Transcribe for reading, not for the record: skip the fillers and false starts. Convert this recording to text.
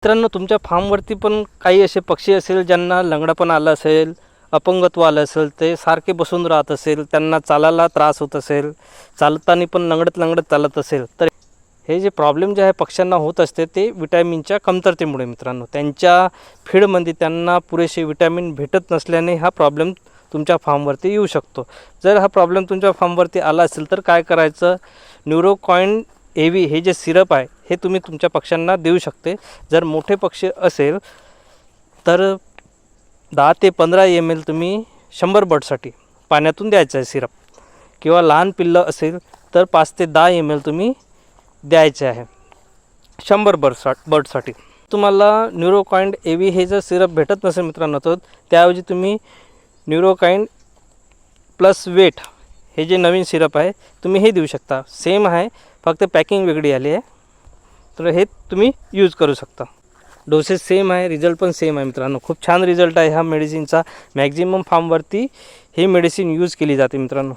मित्रांनो, तुमच्या फार्मवरती पण काही असे पक्षी असेल ज्यांना लंगडापण आलं असेल, अपंगत्व आलं असेल, ते सारखे बसून राहत असेल, त्यांना चालायला त्रास होत असेल, चालताना पण लंगडत चालत असेल, तर हे जे प्रॉब्लेम जे आहे पक्ष्यांना होत असते ते विटॅमिनच्या कमतरतेमुळे. मित्रांनो, त्यांच्या फीडमध्ये त्यांना पुरेसे विटॅमिन भेटत नसल्याने हा प्रॉब्लेम तुमच्या फार्मवरती येऊ शकतो. जर हा प्रॉब्लेम तुमच्या फार्मवरती आला असेल तर काय करायचं, न्यूरोकॉइन एव्ही हे जे सिरप आहे हे तुम्ही तुमच्या पक्ष्यांना देऊ शकते. जर मोठे पक्षी असेल तर 10 ते 15 ml तुम्ही 100 बर्डसाठी पाण्यातून द्यायचं आहे सिरप, किंवा लहान पिल्लं असेल तर 5 ते 10 ml तुम्ही द्यायचे आहे 100 बर्डसाठी. तुम्हाला न्यूरोकॉइन एव्ही हे जर सिरप भेटत नसेल मित्रांनो, तर त्याऐवजी तुम्ही न्यूरोकॉइन प्लस वेट हे जे नवीन सिरप आहे तुम्ही हे देऊ शकता. सेम आहे, फक्त पॅकिंग वेगळी आली आहे, तर हे तुम्ही यूज करू शकता. डोसेस सेम आहे, रिझल्ट पण सेम आहे. मित्रांनो, खूप छान रिझल्ट आहे ह्या मेडिसिनचा. मॅक्झिमम फार्मवरती हे मेडिसिन यूज केली जाते मित्रांनो.